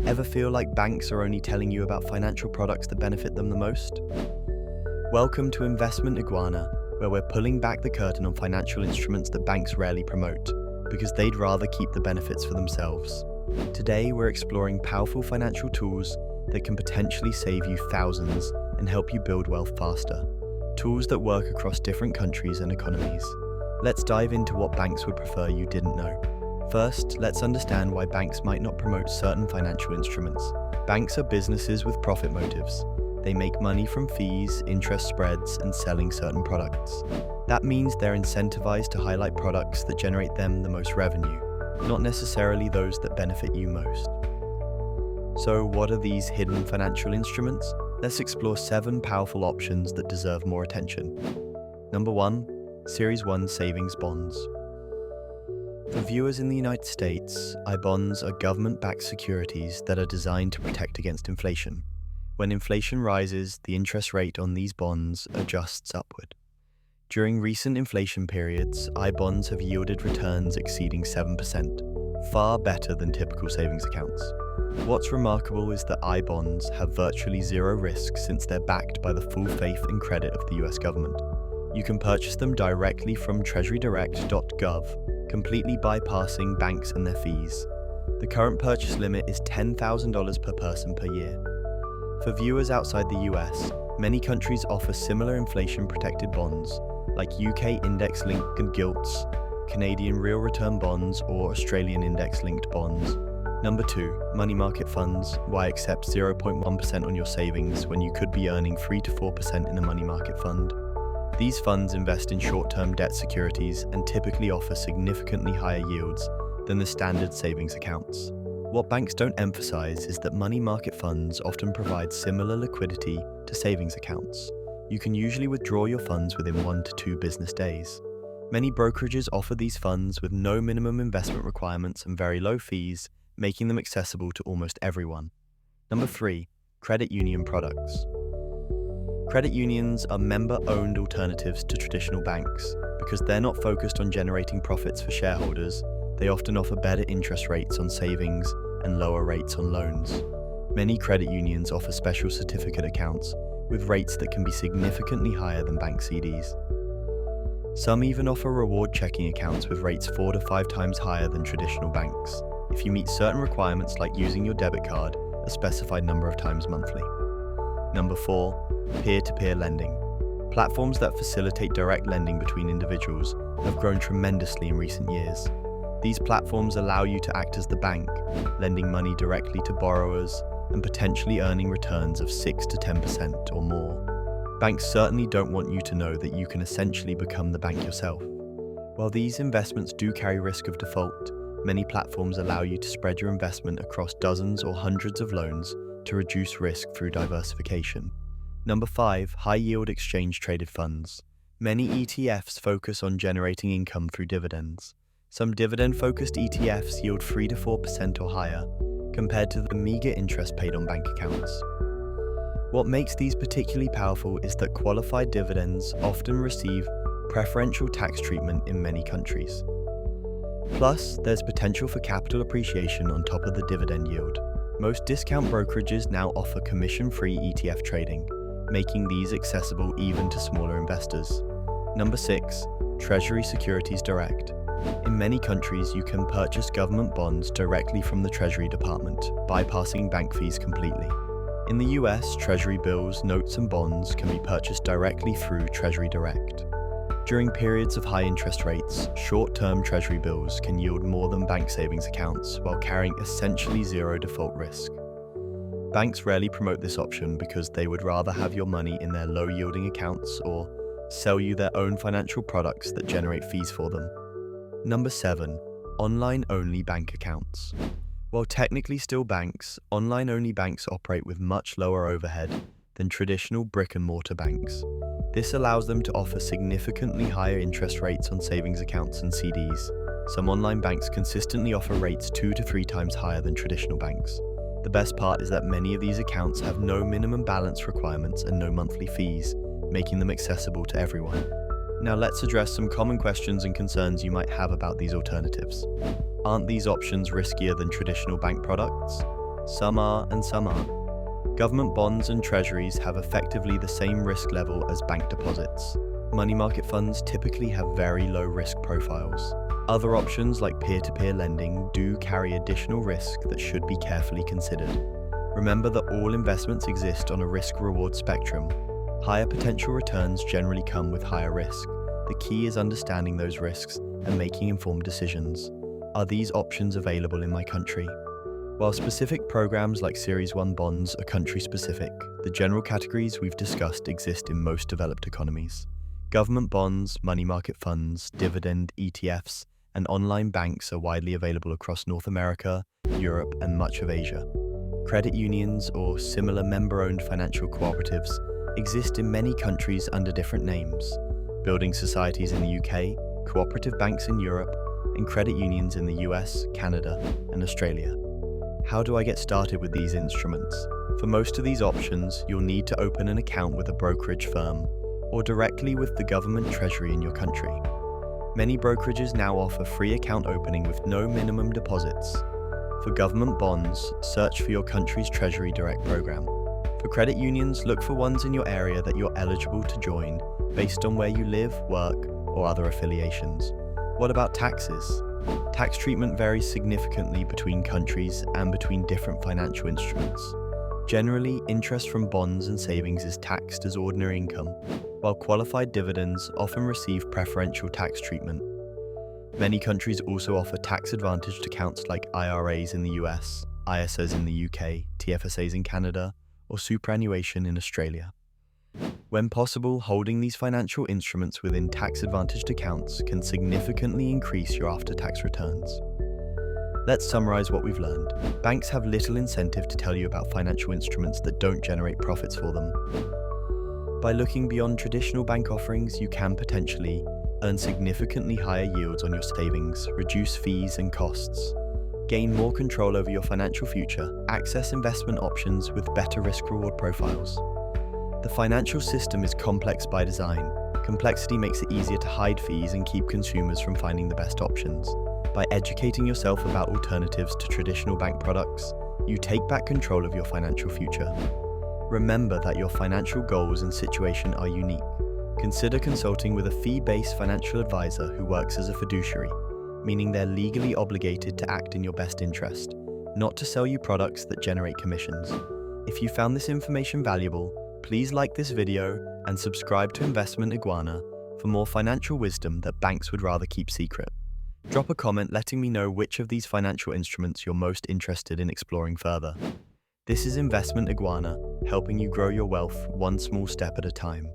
Ever feel like banks are only telling you about financial products that benefit them the most? Welcome to Investment Iguana, where we're pulling back the curtain on financial instruments that banks rarely promote, because they'd rather keep the benefits for themselves. Today, we're exploring powerful financial tools that can potentially save you thousands and help you build wealth faster. Tools that work across different countries and economies. Let's dive into what banks would prefer you didn't know. First, let's understand why banks might not promote certain financial instruments. Banks are businesses with profit motives. They make money from fees, interest spreads, and selling certain products. That means they're incentivized to highlight products that generate them the most revenue, not necessarily those that benefit you most. So, what are these hidden financial instruments? Let's explore 7 powerful options that deserve more attention. Number 1. Series 1 Savings Bonds. For viewers in the United States, I-bonds are government-backed securities that are designed to protect against inflation. When inflation rises, the interest rate on these bonds adjusts upward. During recent inflation periods, I-bonds have yielded returns exceeding 7%, far better than typical savings accounts. What's remarkable is that I-bonds have virtually zero risk since they're backed by the full faith and credit of the US government. You can purchase them directly from treasurydirect.gov, completely bypassing banks and their fees. The current purchase limit is $10,000 per person per year. For viewers outside the US, many countries offer similar inflation-protected bonds, like UK index-linked gilts, Canadian real return bonds, or Australian index-linked bonds. Number 2. Money market funds. Why accept 0.1% on your savings when you could be earning 3 to 4% in a money market fund? These funds invest in short-term debt securities and typically offer significantly higher yields than the standard savings accounts. What banks don't emphasize is that money market funds often provide similar liquidity to savings accounts. You can usually withdraw your funds within 1 to 2 business days. Many brokerages offer these funds with no minimum investment requirements and very low fees, making them accessible to almost everyone. Number 3. Credit union products. Credit unions are member-owned alternatives to traditional banks. Because they're not focused on generating profits for shareholders, they often offer better interest rates on savings and lower rates on loans. Many credit unions offer special certificate accounts with rates that can be significantly higher than bank CDs. Some even offer reward checking accounts with rates 4 to 5 times higher than traditional banks, if you meet certain requirements like using your debit card a specified number of times monthly. Number 4. Peer-to-peer lending. Platforms that facilitate direct lending between individuals have grown tremendously in recent years. These platforms allow you to act as the bank, lending money directly to borrowers and potentially earning returns of 6 to 10% or more. Banks certainly don't want you to know that you can essentially become the bank yourself. While these investments do carry risk of default, many platforms allow you to spread your investment across dozens or hundreds of loans to reduce risk through diversification. Number 5. High-yield exchange-traded funds. Many ETFs focus on generating income through dividends. Some dividend-focused ETFs yield 3 to 4% or higher, compared to the meager interest paid on bank accounts. What makes these particularly powerful is that qualified dividends often receive preferential tax treatment in many countries. Plus, there's potential for capital appreciation on top of the dividend yield. Most discount brokerages now offer commission-free ETF trading, making these accessible even to smaller investors. Number 6. Treasury Securities Direct. In many countries, you can purchase government bonds directly from the Treasury Department, bypassing bank fees completely. In the US, Treasury bills, notes, and bonds can be purchased directly through Treasury Direct. During periods of high interest rates, short-term Treasury bills can yield more than bank savings accounts while carrying essentially zero default risk. Banks rarely promote this option because they would rather have your money in their low-yielding accounts or sell you their own financial products that generate fees for them. Number 7. Online-only bank accounts. While technically still banks, online-only banks operate with much lower overhead than traditional brick-and-mortar banks. This allows them to offer significantly higher interest rates on savings accounts and CDs. Some online banks consistently offer rates 2 to 3 times higher than traditional banks. The best part is that many of these accounts have no minimum balance requirements and no monthly fees, making them accessible to everyone. Now let's address some common questions and concerns you might have about these alternatives. Aren't these options riskier than traditional bank products? Some are and some aren't. Government bonds and treasuries have effectively the same risk level as bank deposits. Money market funds typically have very low risk profiles. Other options like peer-to-peer lending do carry additional risk that should be carefully considered. Remember that all investments exist on a risk-reward spectrum. Higher potential returns generally come with higher risk. The key is understanding those risks and making informed decisions. Are these options available in my country? While specific programs like Series 1 bonds are country-specific, the general categories we've discussed exist in most developed economies. Government bonds, money market funds, dividend ETFs, and online banks are widely available across North America, Europe, and much of Asia. Credit unions or similar member-owned financial cooperatives exist in many countries under different names: building societies in the UK, cooperative banks in Europe, and credit unions in the US, Canada, and Australia. How do I get started with these instruments? For most of these options, you'll need to open an account with a brokerage firm or directly with the government treasury in your country. Many brokerages now offer free account opening with no minimum deposits. For government bonds, search for your country's Treasury Direct program. For credit unions, look for ones in your area that you're eligible to join based on where you live, work, or other affiliations. What about taxes? Tax treatment varies significantly between countries and between different financial instruments. Generally, interest from bonds and savings is taxed as ordinary income, while qualified dividends often receive preferential tax treatment. Many countries also offer tax-advantaged accounts like IRAs in the US, ISAs in the UK, TFSAs in Canada, or superannuation in Australia. When possible, holding these financial instruments within tax-advantaged accounts can significantly increase your after-tax returns. Let's summarize what we've learned. Banks have little incentive to tell you about financial instruments that don't generate profits for them. By looking beyond traditional bank offerings, you can potentially earn significantly higher yields on your savings, reduce fees and costs, gain more control over your financial future, access investment options with better risk-reward profiles. The financial system is complex by design. Complexity makes it easier to hide fees and keep consumers from finding the best options. By educating yourself about alternatives to traditional bank products, you take back control of your financial future. Remember that your financial goals and situation are unique. Consider consulting with a fee-based financial advisor who works as a fiduciary, meaning they're legally obligated to act in your best interest, not to sell you products that generate commissions. If you found this information valuable, please like this video and subscribe to Investment Iguana for more financial wisdom that banks would rather keep secret. Drop a comment letting me know which of these financial instruments you're most interested in exploring further. This is Investment Iguana, helping you grow your wealth one small step at a time.